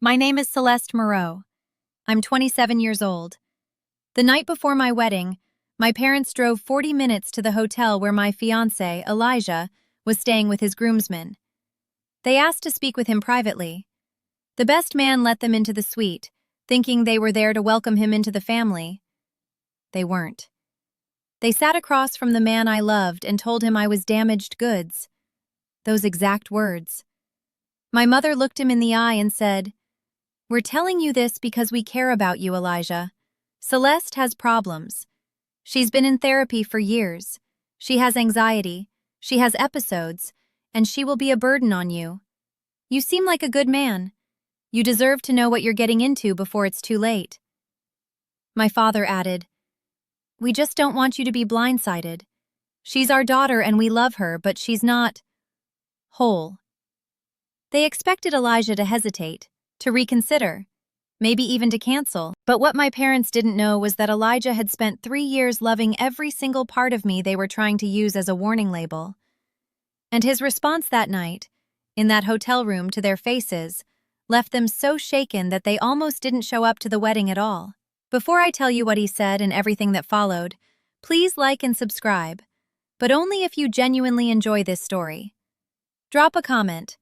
My name is Celeste Moreau. I'm 27 years old. The night before my wedding, my parents drove 40 minutes to the hotel where my fiancé, Elijah, was staying with his groomsmen. They asked to speak with him privately. The best man let them into the suite, thinking they were there to welcome him into the family. They weren't. They sat across from the man I loved and told him I was damaged goods. Those exact words. My mother looked him in the eye and said, "We're telling you this because we care about you, Elijah. Celeste has problems. She's been in therapy for years. She has anxiety, she has episodes, and she will be a burden on you. You seem like a good man. You deserve to know what you're getting into before it's too late." My father added, "We just don't want you to be blindsided. She's our daughter and we love her, but she's not whole." They expected Elijah to hesitate, to reconsider, maybe even to cancel. But what my parents didn't know was that Elijah had spent 3 years loving every single part of me they were trying to use as a warning label. And his response that night, in that hotel room to their faces, left them so shaken that they almost didn't show up to the wedding at all. Before I tell you what he said and everything that followed, please like and subscribe, but only if you genuinely enjoy this story. Drop a comment.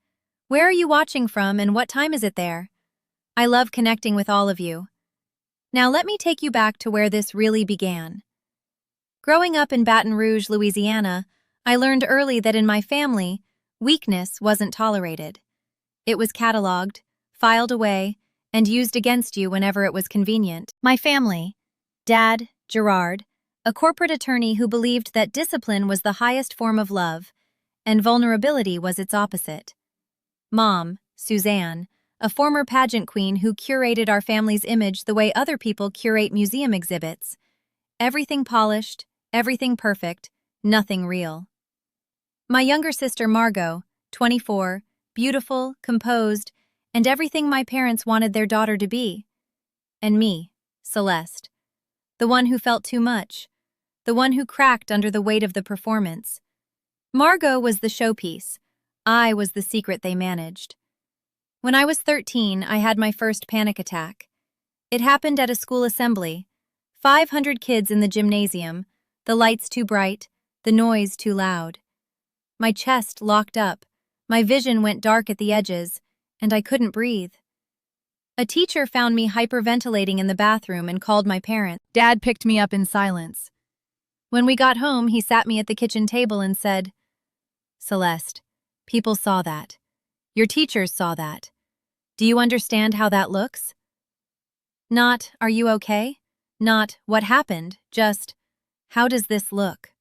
Where are you watching from and what time is it there? I love connecting with all of you. Now let me take you back to where this really began. Growing up in Baton Rouge, Louisiana, I learned early that in my family, weakness wasn't tolerated. It was cataloged, filed away, and used against you whenever it was convenient. My family, Dad, Gerard, a corporate attorney who believed that discipline was the highest form of love, and vulnerability was its opposite. Mom, Suzanne, a former pageant queen who curated our family's image the way other people curate museum exhibits. Everything polished, everything perfect, nothing real. My younger sister Margot, 24, beautiful, composed, and everything my parents wanted their daughter to be. And me, Celeste, the one who felt too much, the one who cracked under the weight of the performance. Margot was the showpiece. I was the secret they managed. When I was 13, I had my first panic attack. It happened at a school assembly. 500 kids in the gymnasium, the lights too bright, the noise too loud. My chest locked up, my vision went dark at the edges, and I couldn't breathe. A teacher found me hyperventilating in the bathroom and called my parents. Dad picked me up in silence. When we got home, he sat me at the kitchen table and said, "Celeste, people saw that. Your teachers saw that. Do you understand how that looks? Not, are you okay? Not, what happened? Just, how does this look?"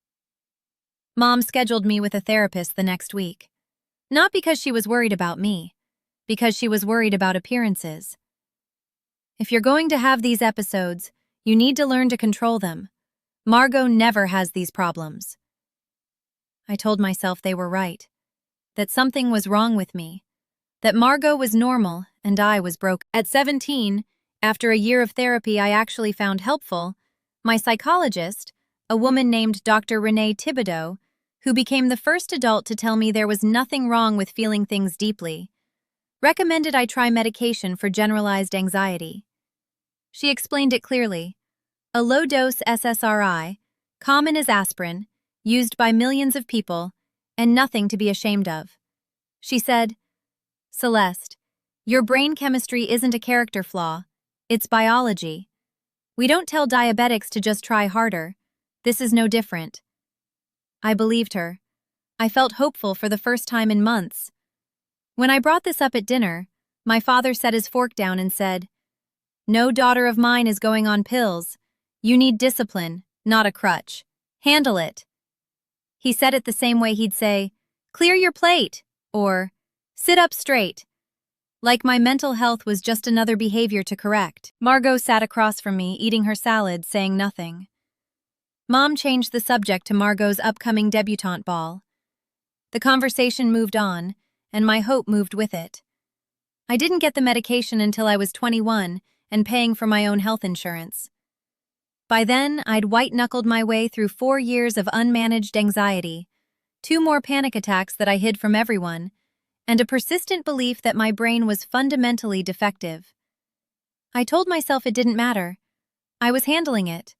Mom scheduled me with a therapist the next week. Not because she was worried about me, because she was worried about appearances. If you're going to have these episodes, you need to learn to control them. Margot never has these problems. I told myself they were right, that something was wrong with me, that Margot was normal and I was broke. At 17, after a year of therapy I actually found helpful, my psychologist, a woman named Dr. Renee Thibodeau, who became the first adult to tell me there was nothing wrong with feeling things deeply, recommended I try medication for generalized anxiety. She explained it clearly. A low-dose SSRI, common as aspirin, used by millions of people, and nothing to be ashamed of. She said, "Celeste, your brain chemistry isn't a character flaw, it's biology. We don't tell diabetics to just try harder. This is no different." I believed her. I felt hopeful for the first time in months. When I brought this up at dinner, my father set his fork down and said, "No daughter of mine is going on pills. You need discipline, not a crutch. Handle it." He said it the same way he'd say, "Clear your plate," or "Sit up straight." Like my mental health was just another behavior to correct. Margot sat across from me, eating her salad, saying nothing. Mom changed the subject to Margot's upcoming debutante ball. The conversation moved on, and my hope moved with it. I didn't get the medication until I was 21 and paying for my own health insurance. By then, I'd white-knuckled my way through 4 years of unmanaged anxiety, 2 more panic attacks that I hid from everyone, and a persistent belief that my brain was fundamentally defective. I told myself it didn't matter. I was handling it.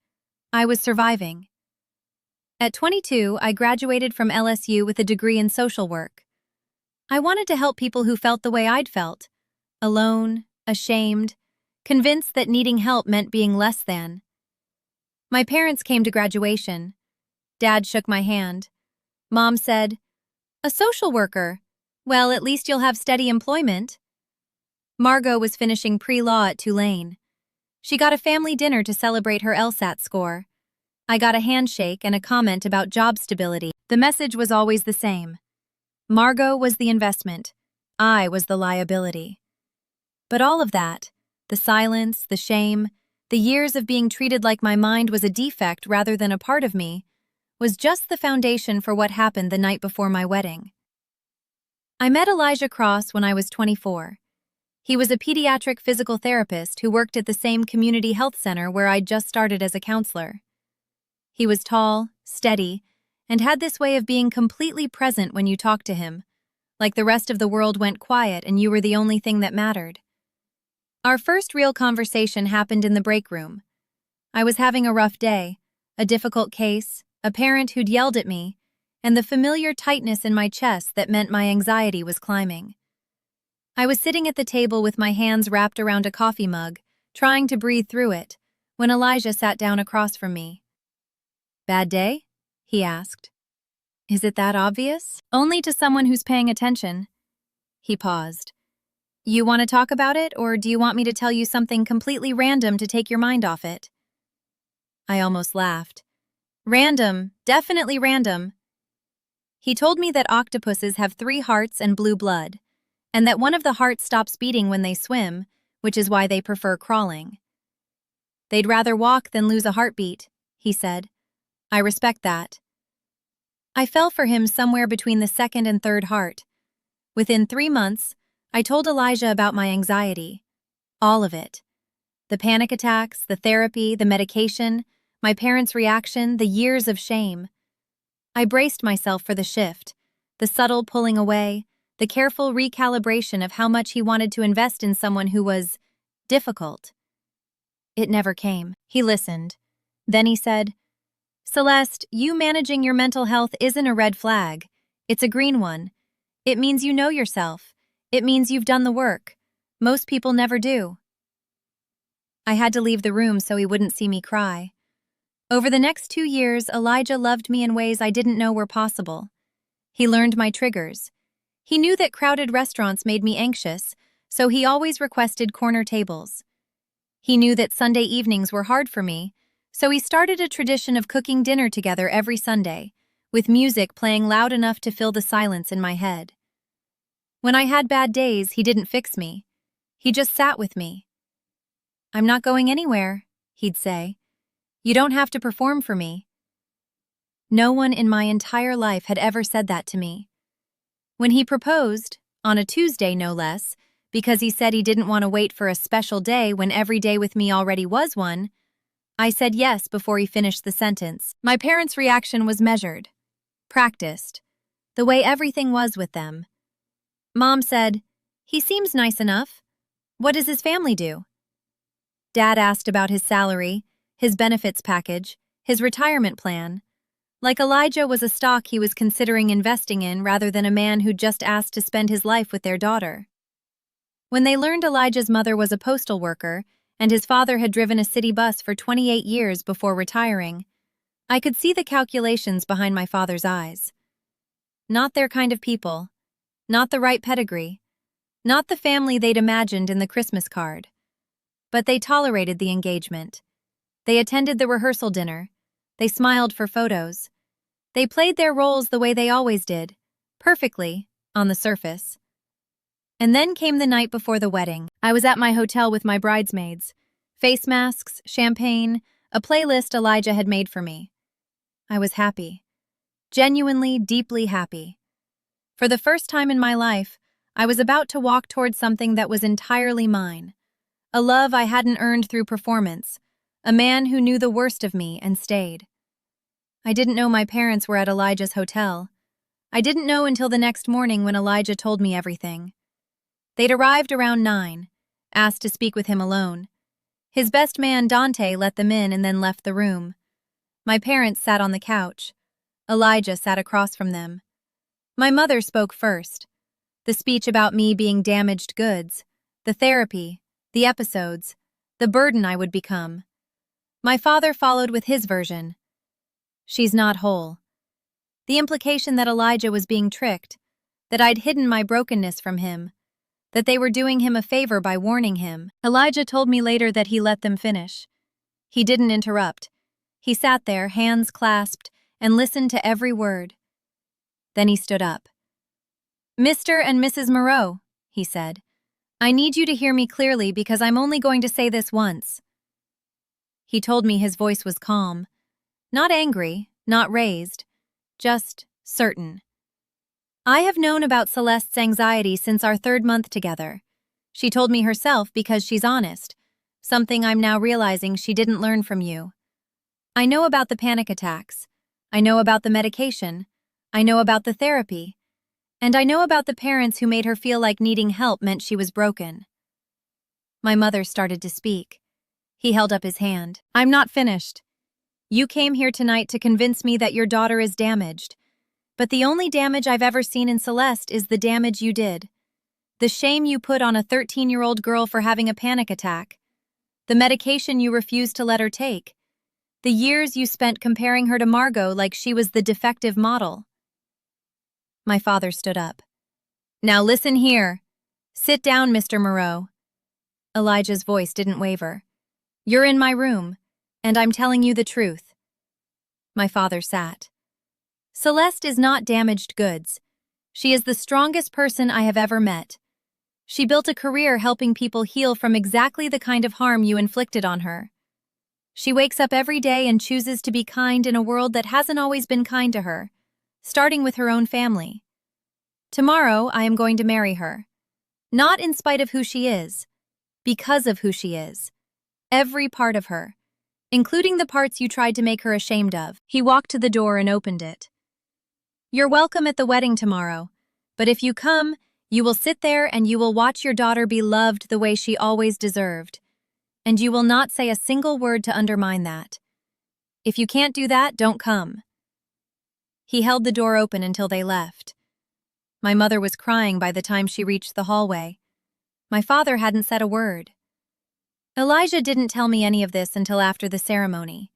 I was surviving. At 22, I graduated from LSU with a degree in social work. I wanted to help people who felt the way I'd felt, alone, ashamed, convinced that needing help meant being less than. My parents came to graduation. Dad shook my hand. Mom said, "A social worker. Well, at least you'll have steady employment." Margot was finishing pre-law at Tulane. She got a family dinner to celebrate her LSAT score. I got a handshake and a comment about job stability. The message was always the same. Margot was the investment. I was the liability. But all of that, the silence, the shame, the years of being treated like my mind was a defect rather than a part of me, was just the foundation for what happened the night before my wedding. I met Elijah Cross when I was 24. He was a pediatric physical therapist who worked at the same community health center where I'd just started as a counselor. He was tall, steady, and had this way of being completely present when you talked to him, like the rest of the world went quiet and you were the only thing that mattered. Our first real conversation happened in the break room. I was having a rough day, a difficult case, a parent who'd yelled at me, and the familiar tightness in my chest that meant my anxiety was climbing. I was sitting at the table with my hands wrapped around a coffee mug, trying to breathe through it, when Elijah sat down across from me. "Bad day?" he asked. "Is it that obvious?" "Only to someone who's paying attention." He paused. "You want to talk about it, or do you want me to tell you something completely random to take your mind off it?" I almost laughed. "Random, definitely random." He told me that octopuses have 3 hearts and blue blood, and that one of the hearts stops beating when they swim, which is why they prefer crawling. "They'd rather walk than lose a heartbeat," he said. "I respect that." I fell for him somewhere between the second and third heart. Within 3 months, I told Elijah about my anxiety. All of it. The panic attacks, the therapy, the medication, my parents' reaction, the years of shame. I braced myself for the shift, the subtle pulling away, the careful recalibration of how much he wanted to invest in someone who was difficult. It never came. He listened. Then he said, "Celeste, you managing your mental health isn't a red flag. It's a green one. It means you know yourself. It means you've done the work. Most people never do." I had to leave the room so he wouldn't see me cry. Over the next 2 years, Elijah loved me in ways I didn't know were possible. He learned my triggers. He knew that crowded restaurants made me anxious, so he always requested corner tables. He knew that Sunday evenings were hard for me, so he started a tradition of cooking dinner together every Sunday, with music playing loud enough to fill the silence in my head. When I had bad days, he didn't fix me. He just sat with me. "I'm not going anywhere," he'd say. "You don't have to perform for me." No one in my entire life had ever said that to me. When he proposed, on a Tuesday no less, because he said he didn't want to wait for a special day when every day with me already was one, I said yes before he finished the sentence. My parents' reaction was measured, practiced, the way everything was with them. Mom said, "He seems nice enough. What does his family do?" Dad asked about his salary, his benefits package, his retirement plan. Like Elijah was a stock he was considering investing in rather than a man who'd just asked to spend his life with their daughter. When they learned Elijah's mother was a postal worker and his father had driven a city bus for 28 years before retiring, I could see the calculations behind my father's eyes. Not their kind of people. Not the right pedigree. Not the family they'd imagined in the Christmas card. But they tolerated the engagement. They attended the rehearsal dinner. They smiled for photos. They played their roles the way they always did, perfectly, on the surface. And then came the night before the wedding. I was at my hotel with my bridesmaids. Face masks, champagne, a playlist Elijah had made for me. I was happy. Genuinely, deeply happy. For the first time in my life, I was about to walk towards something that was entirely mine. A love I hadn't earned through performance. A man who knew the worst of me and stayed. I didn't know my parents were at Elijah's hotel. I didn't know until the next morning when Elijah told me everything. They'd arrived around 9, asked to speak with him alone. His best man, Dante, let them in and then left the room. My parents sat on the couch. Elijah sat across from them. My mother spoke first. The speech about me being damaged goods, the therapy, the episodes, the burden I would become. My father followed with his version. She's not whole. The implication that Elijah was being tricked, that I'd hidden my brokenness from him, that they were doing him a favor by warning him. Elijah told me later that he let them finish. He didn't interrupt. He sat there, hands clasped, and listened to every word. Then he stood up. "Mr. and Mrs. Moreau," he said, "I need you to hear me clearly because I'm only going to say this once." He told me his voice was calm, not angry, not raised, just certain. I have known about Celeste's anxiety since our 3rd month together. She told me herself because she's honest, something I'm now realizing she didn't learn from you. I know about the panic attacks. I know about the medication. I know about the therapy. And I know about the parents who made her feel like needing help meant she was broken. My mother started to speak. He held up his hand. "I'm not finished. You came here tonight to convince me that your daughter is damaged. But the only damage I've ever seen in Celeste is the damage you did. The shame you put on a 13-year-old girl for having a panic attack. The medication you refused to let her take. The years you spent comparing her to Margot like she was the defective model." My father stood up. "Now listen here. Sit down, Mr. Moreau." Elijah's voice didn't waver. "You're in my room, and I'm telling you the truth." My father sat. "Celeste is not damaged goods. She is the strongest person I have ever met. She built a career helping people heal from exactly the kind of harm you inflicted on her. She wakes up every day and chooses to be kind in a world that hasn't always been kind to her, starting with her own family. Tomorrow, I am going to marry her. Not in spite of who she is, because of who she is. Every part of her, including the parts you tried to make her ashamed of." He walked to the door and opened it. "You're welcome at the wedding tomorrow, but if you come, you will sit there and you will watch your daughter be loved the way she always deserved. And you will not say a single word to undermine that. If you can't do that, don't come." He held the door open until they left. My mother was crying by the time she reached the hallway. My father hadn't said a word. Elijah didn't tell me any of this until after the ceremony.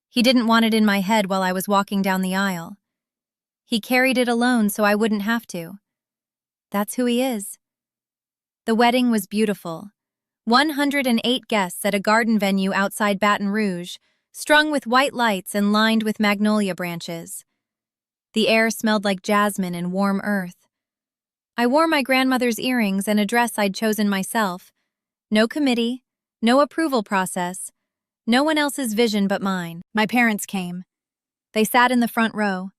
He didn't want it in my head while I was walking down the aisle. He carried it alone so I wouldn't have to. That's who he is. The wedding was beautiful. 108 guests at a garden venue outside Baton Rouge, strung with white lights and lined with magnolia branches. The air smelled like jasmine and warm earth. I wore my grandmother's earrings and a dress I'd chosen myself. No committee, no approval process, no one else's vision but mine. My parents came. They sat in the front row.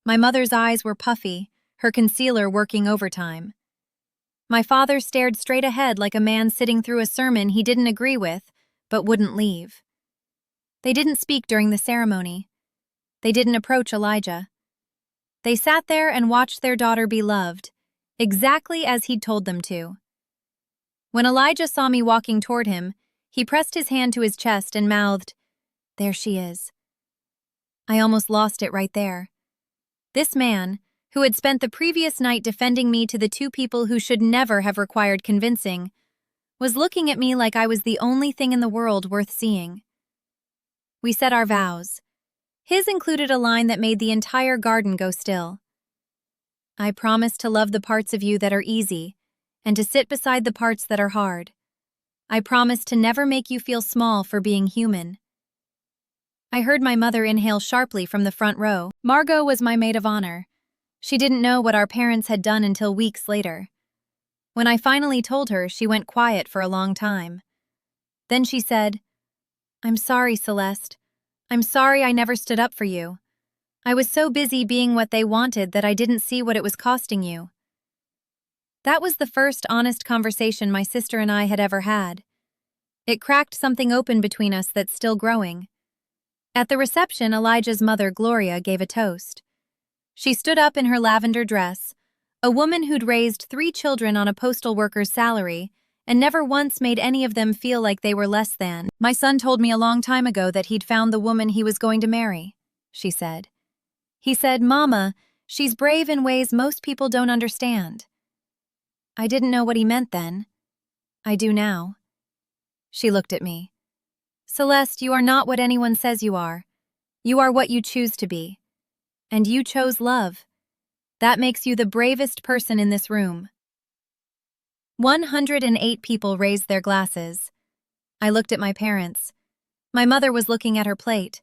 My mother's eyes were puffy, her concealer working overtime. My father stared straight ahead like a man sitting through a sermon he didn't agree with, but wouldn't leave. They didn't speak during the ceremony. They didn't approach Elijah. They sat there and watched their daughter be loved, exactly as he'd told them to. When Elijah saw me walking toward him, he pressed his hand to his chest and mouthed, "There she is." I almost lost it right there. This man, who had spent the previous night defending me to the two people who should never have required convincing, was looking at me like I was the only thing in the world worth seeing. We said our vows. His included a line that made the entire garden go still. "I promise to love the parts of you that are easy, and to sit beside the parts that are hard. I promise to never make you feel small for being human." I heard my mother inhale sharply from the front row. Margot was my maid of honor. She didn't know what our parents had done until weeks later. When I finally told her, she went quiet for a long time. Then she said, "I'm sorry, Celeste. I'm sorry I never stood up for you. I was so busy being what they wanted that I didn't see what it was costing you." That was the first honest conversation my sister and I had ever had. It cracked something open between us that's still growing. At the reception, Elijah's mother, Gloria, gave a toast. She stood up in her lavender dress, a woman who'd raised 3 children on a postal worker's salary and never once made any of them feel like they were less than. "My son told me a long time ago that he'd found the woman he was going to marry," she said. "He said, 'Mama, she's brave in ways most people don't understand.'" I didn't know what he meant then. I do now. She looked at me. "Celeste, you are not what anyone says you are. You are what you choose to be. And you chose love. That makes you the bravest person in this room." 108 people raised their glasses. I looked at my parents. My mother was looking at her plate.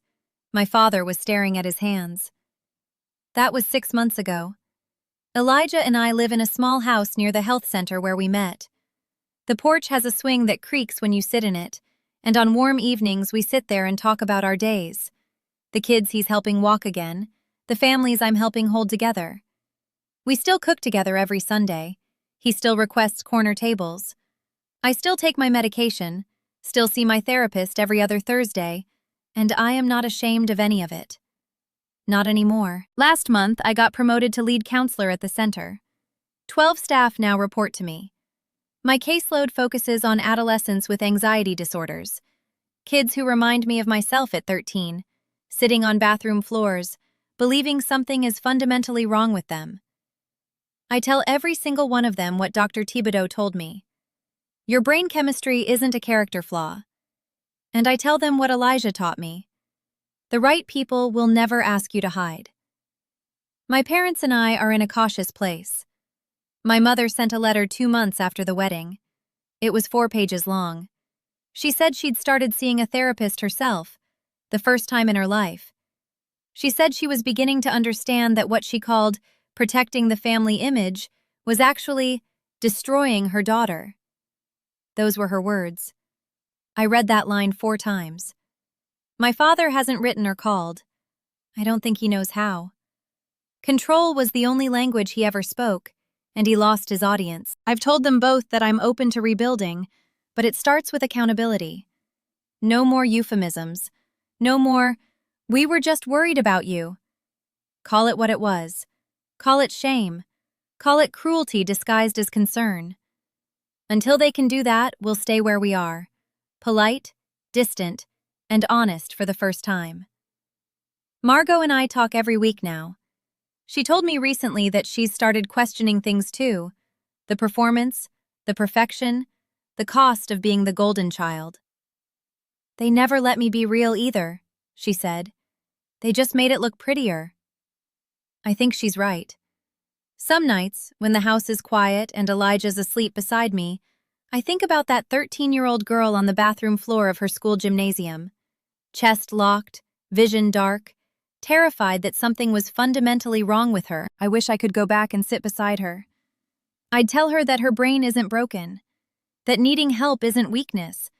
My father was staring at his hands. That was 6 months ago. Elijah and I live in a small house near the health center where we met. The porch has a swing that creaks when you sit in it, and on warm evenings we sit there and talk about our days. The kids he's helping walk again, the families I'm helping hold together. We still cook together every Sunday. He still requests corner tables. I still take my medication, still see my therapist every other Thursday, and I am not ashamed of any of it. Not anymore. Last month, I got promoted to lead counselor at the center. 12 staff now report to me. My caseload focuses on adolescents with anxiety disorders, kids who remind me of myself at 13, sitting on bathroom floors, believing something is fundamentally wrong with them. I tell every single one of them what Dr. Thibodeau told me. Your brain chemistry isn't a character flaw. And I tell them what Elijah taught me. The right people will never ask you to hide. My parents and I are in a cautious place. My mother sent a letter 2 months after the wedding. It was 4 pages long. She said she'd started seeing a therapist herself, the first time in her life. She said she was beginning to understand that what she called protecting the family image was actually destroying her daughter. Those were her words. I read that line 4 times. My father hasn't written or called. I don't think he knows how. Control was the only language he ever spoke, and he lost his audience. I've told them both that I'm open to rebuilding, but it starts with accountability. No more euphemisms. No more, "We were just worried about you." Call it what it was. Call it shame. Call it cruelty disguised as concern. Until they can do that, we'll stay where we are. Polite, distant, and honest for the first time. Margot and I talk every week now. She told me recently that she's started questioning things too. The performance, the perfection, the cost of being the golden child. "They never let me be real either," she said. "They just made it look prettier." I think she's right. Some nights, when the house is quiet and Elijah's asleep beside me, I think about that 13-year-old girl on the bathroom floor of her school gymnasium. Chest locked, vision dark, terrified that something was fundamentally wrong with her. I wish I could go back and sit beside her. I'd tell her that her brain isn't broken, that needing help isn't weakness,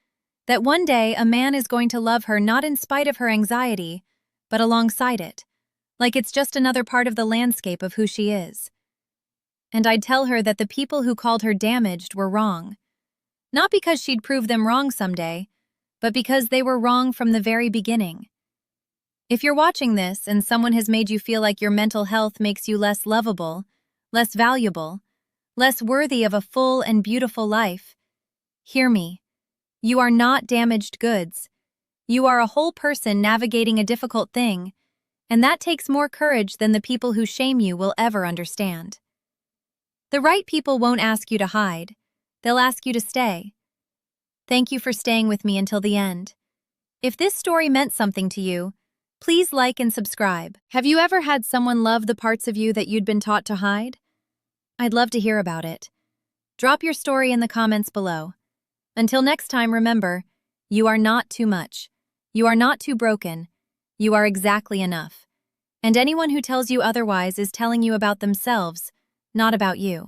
that one day a man is going to love her not in spite of her anxiety, but alongside it, like it's just another part of the landscape of who she is. And I'd tell her that the people who called her damaged were wrong. Not because she'd prove them wrong someday, but because they were wrong from the very beginning. If you're watching this and someone has made you feel like your mental health makes you less lovable, less valuable, less worthy of a full and beautiful life, hear me. You are not damaged goods. You are a whole person navigating a difficult thing, and that takes more courage than the people who shame you will ever understand. The right people won't ask you to hide. They'll ask you to stay. Thank you for staying with me until the end. If this story meant something to you, please like and subscribe. Have you ever had someone love the parts of you that you'd been taught to hide? I'd love to hear about it. Drop your story in the comments below. Until next time, remember, you are not too much. You are not too broken. You are exactly enough. And anyone who tells you otherwise is telling you about themselves, not about you.